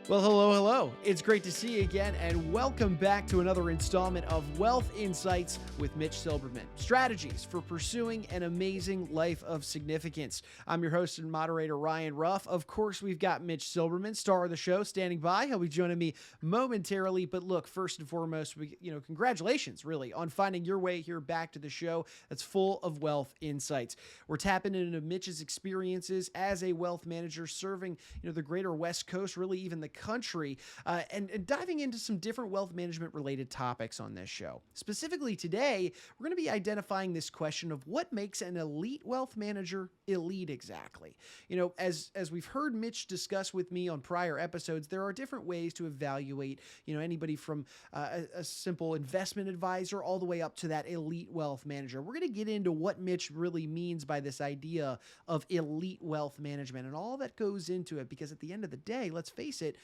Well, hello, hello. It's great to see you again, and welcome back to another installment of Wealth Insights with Mitch Silberman. Strategies for pursuing an amazing life of significance. I'm your host and moderator, Ryan Ruff. Of course, we've got Mitch Silberman, star of the show, standing by. He'll be joining me momentarily. But look, first and foremost, congratulations, really, on finding your way here back to the show that's full of wealth insights. We're tapping into Mitch's experiences as a wealth manager, serving the greater West Coast, really even the country, and diving into some different wealth management related topics on this show. Specifically today, we're going to be identifying this question of what makes an elite wealth manager elite exactly. As we've heard Mitch discuss with me on prior episodes, there are different ways to evaluate, anybody from a simple investment advisor all the way up to that elite wealth manager. We're going to get into what Mitch really means by this idea of elite wealth management and all that goes into it, because at the end of the day, let's face it,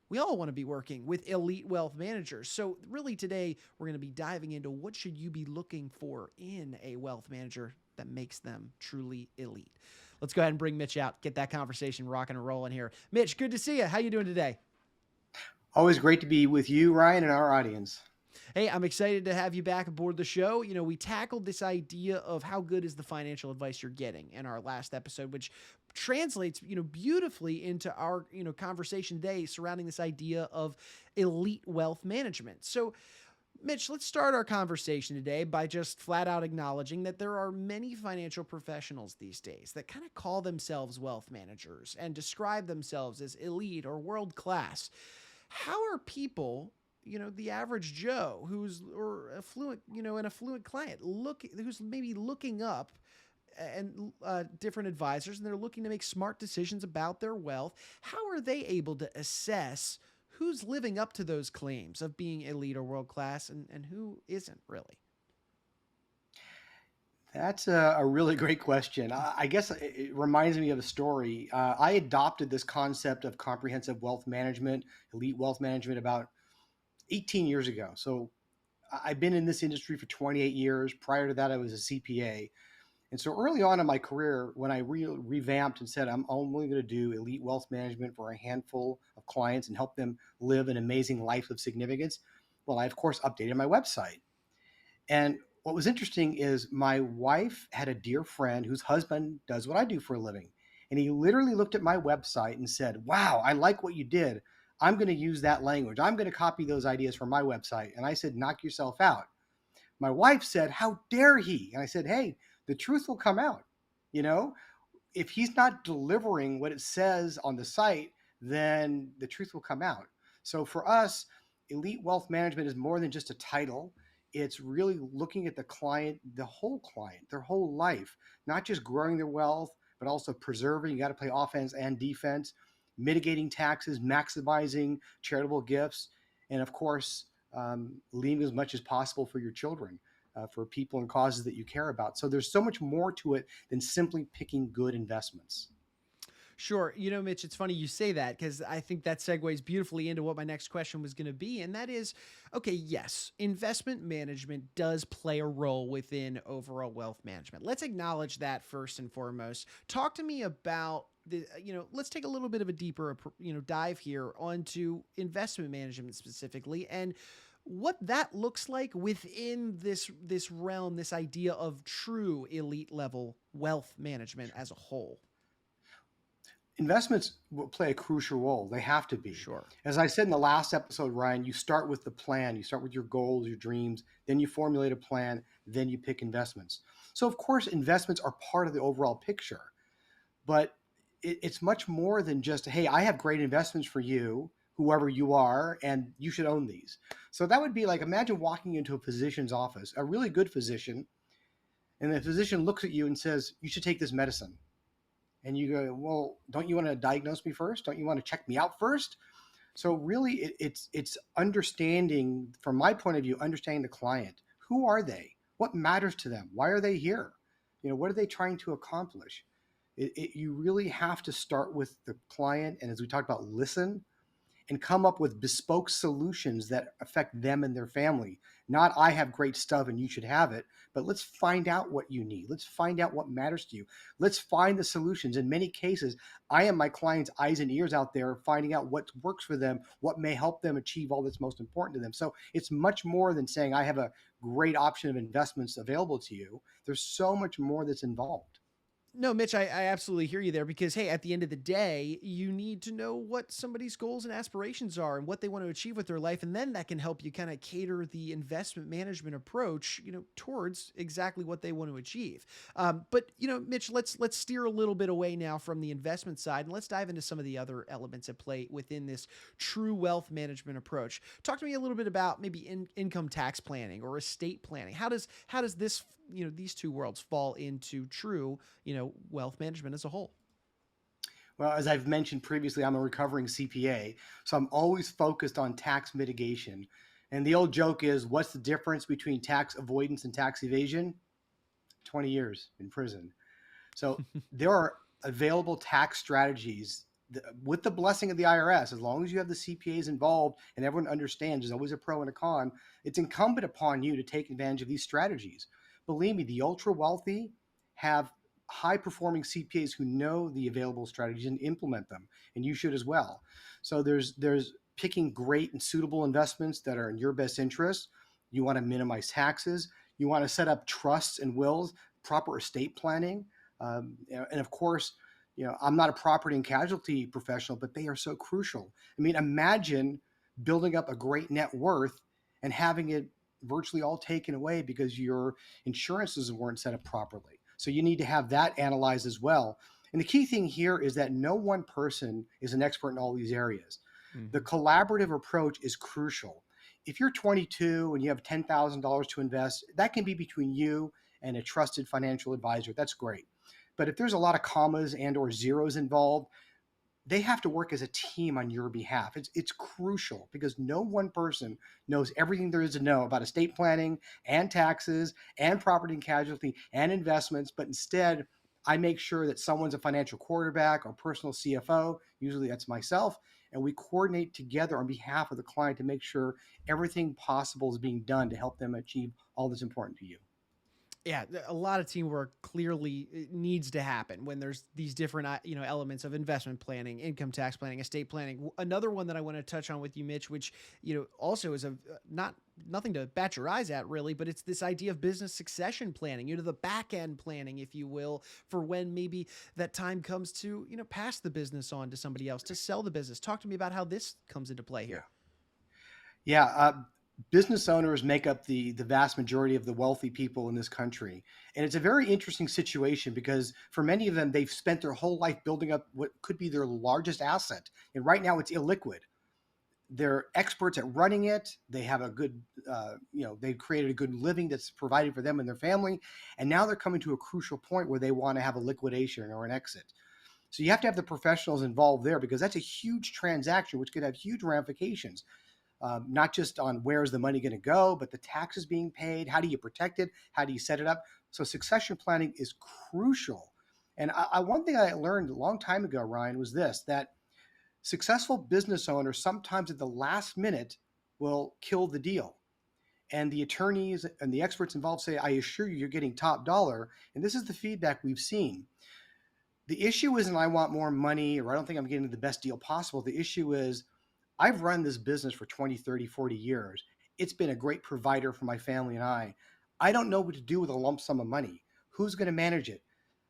we all want to be working with elite wealth managers. So really today, we're going to be diving into what should you be looking for in a wealth manager that makes them truly elite. Let's go ahead and bring Mitch out, get that conversation rocking and rolling here. Mitch, good to see you. How you doing today? Always great to be with you, Ryan, and our audience. Hey, I'm excited to have you back aboard the show. We tackled this idea of how good is the financial advice you're getting in our last episode, which translates, beautifully into our, conversation today surrounding this idea of elite wealth management. So, Mitch, let's start our conversation today by just flat out acknowledging that there are many financial professionals these days that kind of call themselves wealth managers and describe themselves as elite or world class. How are people, the average Joe who's or a fluent, an affluent client who's maybe looking up and different advisors, and they're looking to make smart decisions about their wealth, how are they able to assess who's living up to those claims of being elite or world class and who isn't really? That's a really great question. I guess it reminds me of a story. I adopted this concept of comprehensive wealth management, elite wealth management, about 18 years ago. So I've been in this industry for 28 years. Prior to that, I was a CPA. And so early on in my career, when I revamped and said, I'm only going to do elite wealth management for a handful of clients and help them live an amazing life of significance, well, I, of course, updated my website. And what was interesting is my wife had a dear friend whose husband does what I do for a living. And he literally looked at my website and said, wow, I like what you did. I'm going to use that language. I'm going to copy those ideas from my website. And I said, knock yourself out. My wife said, how dare he? And I said, hey, the truth will come out. You know, if he's not delivering what it says on the site, then the truth will come out. So for us, elite wealth management is more than just a title. It's really looking at the client, their whole life, not just growing their wealth, but also preserving. You got to play offense and defense, mitigating taxes, maximizing charitable gifts, and of course, leaving as much as possible for your children, for people and causes that you care about. So there's so much more to it than simply picking good investments. Sure. Mitch, it's funny you say that because I think that segues beautifully into what my next question was going to be. And that is, okay, yes, investment management does play a role within overall wealth management. Let's acknowledge that first and foremost. Talk to me about let's take a little bit of a deeper, dive here onto investment management specifically and what that looks like within this realm, this idea of true elite level wealth management as a whole. Investments will play a crucial role. They have to be. Sure. As I said in the last episode, Ryan, you start with the plan. You start with your goals, your dreams, then you formulate a plan, then you pick investments. So, of course, investments are part of the overall picture. But it's much more than just, hey, I have great investments for you, whoever you are, and you should own these. So that would be like, imagine walking into a physician's office, a really good physician, and the physician looks at you and says, you should take this medicine. And you go, well, don't you want to diagnose me first? Don't you want to check me out first? So really, it's understanding, from my point of view, understanding the client. Who are they? What matters to them? Why are they here? What are they trying to accomplish? You really have to start with the client, and as we talked about, listen, and come up with bespoke solutions that affect them and their family. Not, I have great stuff and you should have it, but let's find out what you need. Let's find out what matters to you. Let's find the solutions. In many cases, I am my clients' eyes and ears out there, finding out what works for them, what may help them achieve all that's most important to them. So it's much more than saying, I have a great option of investments available to you. There's so much more that's involved. No, Mitch, I absolutely hear you there because, hey, at the end of the day, you need to know what somebody's goals and aspirations are and what they want to achieve with their life. And then that can help you kind of cater the investment management approach, towards exactly what they want to achieve. But, Mitch, let's steer a little bit away now from the investment side and let's dive into some of the other elements at play within this true wealth management approach. Talk to me a little bit about maybe income tax planning or estate planning. How does this, these two worlds fall into true, wealth management as a whole? Well, as I've mentioned previously, I'm a recovering CPA, so I'm always focused on tax mitigation. And the old joke is, what's the difference between tax avoidance and tax evasion? 20 years in prison. So there are available tax strategies with the blessing of the IRS. As long as you have the CPAs involved and everyone understands there's always a pro and a con, it's incumbent upon you to take advantage of these strategies. Believe me, the ultra wealthy have high performing CPAs who know the available strategies and implement them, and you should as well. So there's picking great and suitable investments that are in your best interest. You want to minimize taxes. You want to set up trusts and wills, proper estate planning, and of course, I'm not a property and casualty professional, but they are so crucial. I mean, imagine building up a great net worth and having it virtually all taken away because your insurances weren't set up properly. So you need to have that analyzed as well. And the key thing here is that no one person is an expert in all these areas. The Mm-hmm. collaborative approach is crucial. If you're 22 and you have $10,000 to invest, that can be between you and a trusted financial advisor. That's great. But if there's a lot of commas and or zeros involved, they have to work as a team on your behalf. It's crucial because no one person knows everything there is to know about estate planning and taxes and property and casualty and investments, but instead I make sure that someone's a financial quarterback or personal CFO, usually that's myself, and we coordinate together on behalf of the client to make sure everything possible is being done to help them achieve all that's important to you. Yeah, a lot of teamwork clearly needs to happen when there's these different elements of investment planning, income tax planning, estate planning. Another one that I want to touch on with you, Mitch, which also is a not nothing to bat your eyes at really, but it's this idea of business succession planning, the back end planning, if you will, for when maybe that time comes to pass the business on to somebody else to sell the business. Talk to me about how this comes into play Yeah. here. Yeah, business owners make up the vast majority of the wealthy people in this country, and it's a very interesting situation because for many of them, they've spent their whole life building up what could be their largest asset, and right now it's illiquid. They're experts at running it. They have a good, they've created a good living that's provided for them and their family, and now they're coming to a crucial point where they want to have a liquidation or an exit. So you have to have the professionals involved there because that's a huge transaction, which could have huge ramifications, not just on where's the money going to go, but the taxes being paid. How do you protect it? How do you set it up? So succession planning is crucial. And one thing I learned a long time ago, Ryan, was this: that successful business owners sometimes at the last minute will kill the deal. And the attorneys and the experts involved say, I assure you, you're getting top dollar. And this is the feedback we've seen. The issue isn't I want more money or I don't think I'm getting the best deal possible. The issue is I've run this business for 20, 30, 40 years. It's been a great provider for my family and I. I don't know what to do with a lump sum of money. Who's going to manage it?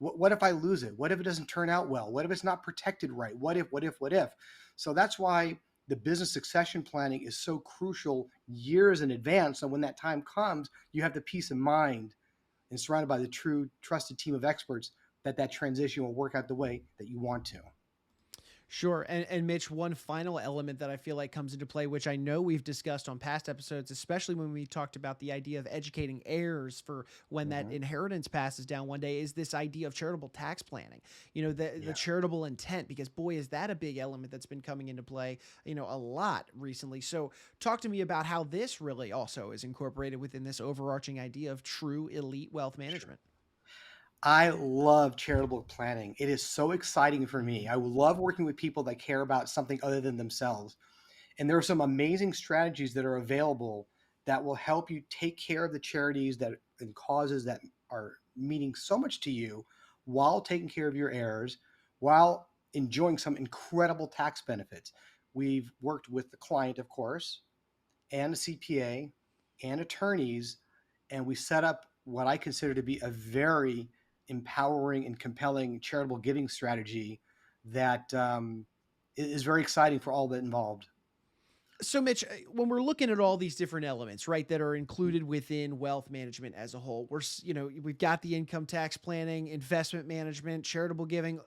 What if I lose it? What if it doesn't turn out well? What if it's not protected right? What if? So that's why the business succession planning is so crucial years in advance. So when that time comes, you have the peace of mind and surrounded by the true trusted team of experts that that transition will work out the way that you want to. Sure. And Mitch, one final element that I feel like comes into play, which I know we've discussed on past episodes, especially when we talked about the idea of educating heirs for when that Mhm. inheritance passes down one day, is this idea of charitable tax planning, the Yeah. charitable intent, because boy, is that a big element that's been coming into play, a lot recently. So talk to me about how this really also is incorporated within this overarching idea of true elite wealth Sure. management. I love charitable planning. It is so exciting for me. I love working with people that care about something other than themselves. And there are some amazing strategies that are available that will help you take care of the charities that and causes that are meaning so much to you while taking care of your heirs, while enjoying some incredible tax benefits. We've worked with the client, of course, and a CPA and attorneys, and we set up what I consider to be a very empowering and compelling charitable giving strategy that is very exciting for all that involved. So, Mitch, when we're looking at all these different elements, right, that are included within wealth management as a whole, we've got the income tax planning, investment management, charitable giving,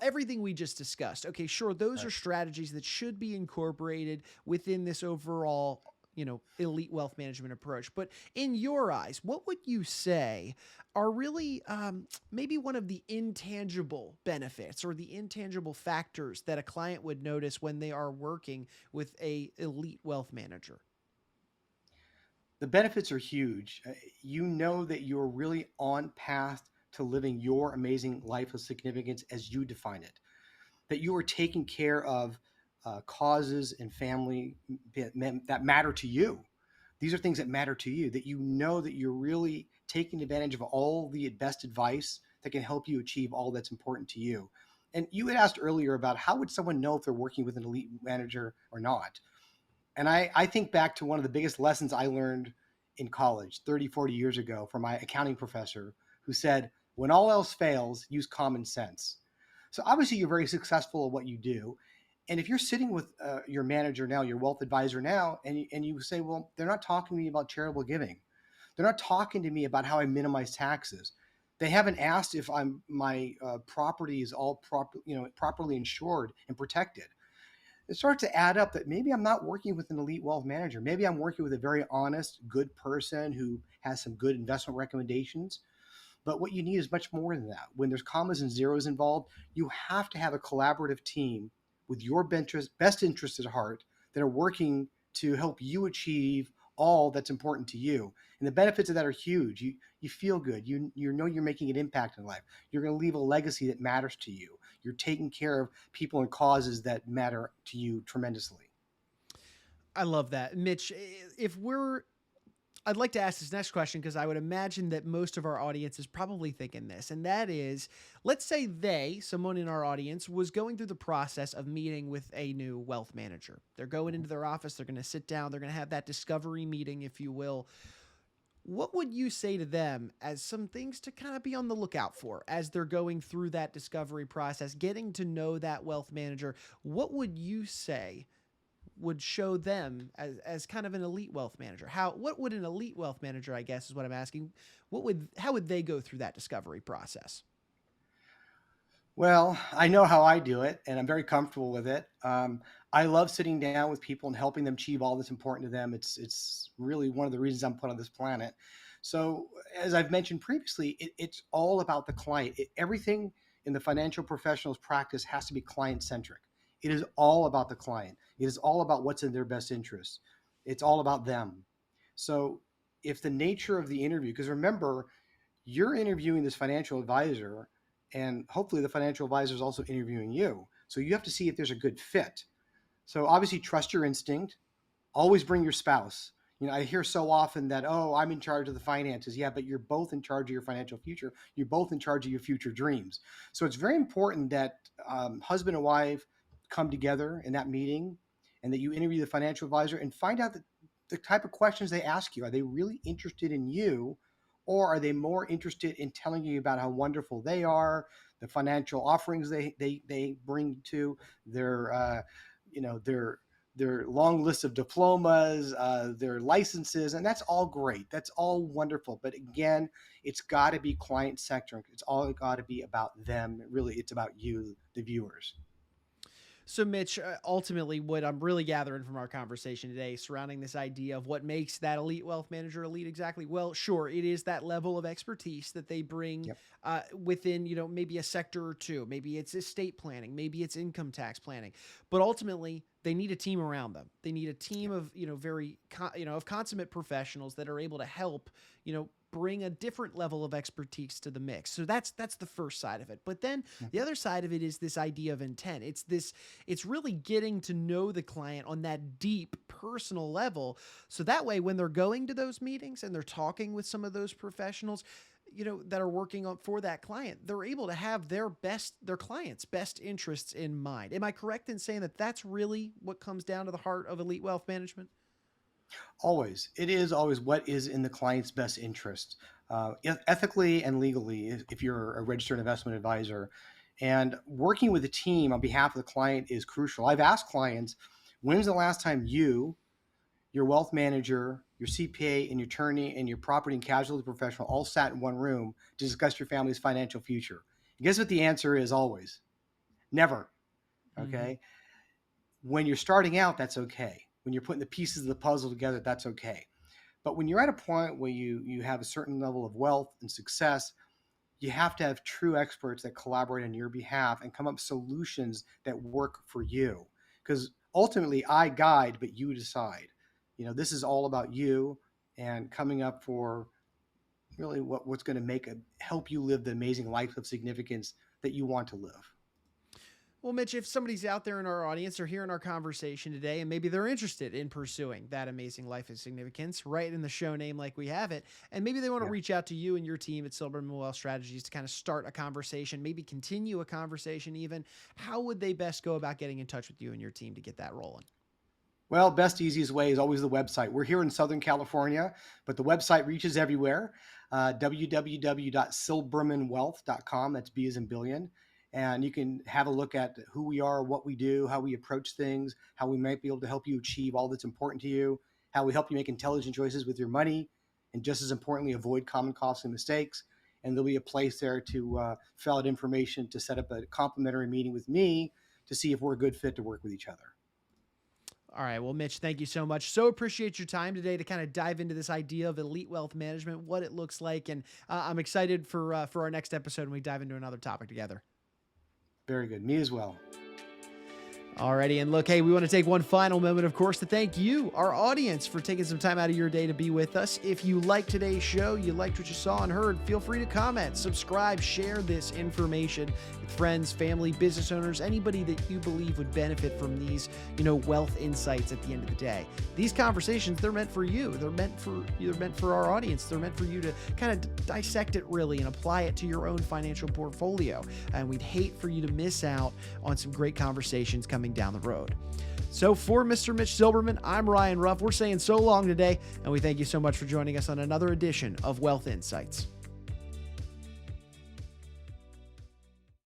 everything we just discussed. Okay, sure, those are Right. strategies that should be incorporated within this overall, elite wealth management approach. But in your eyes, what would you say are really maybe one of the intangible benefits or the intangible factors that a client would notice when they are working with a elite wealth manager? The benefits are huge. You know that you're really on path to living your amazing life of significance as you define it, that you are taking care of causes and family that matter to you. These are things that matter to you, that you know that you're really taking advantage of all the best advice that can help you achieve all that's important to you. And you had asked earlier about how would someone know if they're working with an elite manager or not. And I think back to one of the biggest lessons I learned in college 30, 40 years ago from my accounting professor who said, when all else fails, use common sense. So obviously, you're very successful at what you do. And if you're sitting with your manager now, your wealth advisor now, and you say, well, they're not talking to me about charitable giving. They're not talking to me about how I minimize taxes. They haven't asked if my property is all properly insured and protected. It starts to add up that maybe I'm not working with an elite wealth manager. Maybe I'm working with a very honest, good person who has some good investment recommendations. But what you need is much more than that. When there's commas and zeros involved, you have to have a collaborative team with your best interests at heart that are working to help you achieve all that's important to you. And the benefits of that are huge. You feel good. You know you're making an impact in life. You're going to leave a legacy that matters to you. You're taking care of people and causes that matter to you tremendously. I love that. Mitch, if we're I'd like to ask this next question because I would imagine that most of our audience is probably thinking this, and that is, let's say someone in our audience, was going through the process of meeting with a new wealth manager. They're going into their office, they're going to sit down, they're going to have that discovery meeting, if you will. What would you say to them as some things to kind of be on the lookout for as they're going through that discovery process, getting to know that wealth manager? What would you say would show them as kind of an elite wealth manager? What would an elite wealth manager, I guess is what I'm asking, how would they go through that discovery process? Well, I know how I do it, and I'm very comfortable with it. I love sitting down with people and helping them achieve all that's important to them. It's really one of the reasons I'm put on this planet. So, as I've mentioned previously, it's all about the client. Everything in the financial professional's practice has to be client centric. It is all about the client. It is all about what's in their best interest. It's all about them. So, if the nature of the interview, because remember, you're interviewing this financial advisor, and hopefully the financial advisor is also interviewing you. So you have to see if there's a good fit. So obviously, trust your instinct. Always bring your spouse. I hear so often that, oh, I'm in charge of the finances. Yeah, but you're both in charge of your financial future. You're both in charge of your future dreams. So it's very important that husband and wife come together in that meeting, and that you interview the financial advisor and find out the type of questions they ask you. Are they really interested in you, or are they more interested in telling you about how wonderful they are, the financial offerings they bring to their their long list of diplomas, their licenses, and that's all great. That's all wonderful. But again, it's got to be client centric. It's all got to be about them. Really, it's about you, the viewers. So, Mitch, ultimately, what I'm really gathering from our conversation today surrounding this idea of what makes that elite wealth manager elite exactly, well, sure, it is that level of expertise that they bring Yep. within, maybe a sector or two. Maybe it's estate planning, maybe it's income tax planning. But ultimately, they need a team around them. They need a team Yep. of, very, of consummate professionals that are able to help, bring a different level of expertise to the mix. So that's the first side of it. But then the other side of it is this idea of intent. It's really getting to know the client on that deep personal level. So that way, when they're going to those meetings and they're talking with some of those professionals, that are working on for that client, they're able to have their client's best interests in mind. Am I correct in saying that that's really what comes down to the heart of elite wealth management? Always. It is always what is in the client's best interest, ethically and legally, if you're a registered investment advisor. And working with a team on behalf of the client is crucial. I've asked clients, when's the last time you, your wealth manager, your CPA, and your attorney, and your property and casualty professional all sat in one room to discuss your family's financial future? And guess what the answer is always? Never. Okay. When you're starting out, that's okay. When you're putting the pieces of the puzzle together, that's okay. But when you're at a point where you have a certain level of wealth and success, you have to have true experts that collaborate on your behalf and come up with solutions that work for you. Because ultimately, I guide, but you decide. This is all about you and coming up for really what's going to help you live the amazing life of significance that you want to live. Well, Mitch, if somebody's out there in our audience or hearing our conversation today, and maybe they're interested in pursuing that amazing life of significance, right in the show name like we have it, and maybe they want to reach out to you and your team at Silberman Wealth Strategies to kind of start a conversation, maybe continue a conversation even, how would they best go about getting in touch with you and your team to get that rolling? Well, best, easiest way is always the website. We're here in Southern California, but the website reaches everywhere. www.silbermanwealth.com. That's B as in billion. And you can have a look at who we are, what we do, how we approach things, how we might be able to help you achieve all that's important to you, how we help you make intelligent choices with your money, and just as importantly, avoid common costly mistakes. And there'll be a place there to fill out information to set up a complimentary meeting with me to see if we're a good fit to work with each other. All right. Well, Mitch, thank you so much. So appreciate your time today to kind of dive into this idea of elite wealth management, what it looks like. And I'm excited for our next episode when we dive into another topic together. Very good. Me as well. Alrighty, and look, hey, we want to take one final moment, of course, to thank you, our audience, for taking some time out of your day to be with us. If you liked today's show, you liked what you saw and heard, feel free to comment, subscribe, share this information with friends, family, business owners, anybody that you believe would benefit from these, wealth insights at the end of the day. These conversations, they're meant for you. They're meant for our audience. They're meant for you to kind of dissect it really and apply it to your own financial portfolio. And we'd hate for you to miss out on some great conversations coming down the road. So for Mr. Mitch Silberman, I'm Ryan Ruff. We're saying so long today, and we thank you so much for joining us on another edition of Wealth Insights.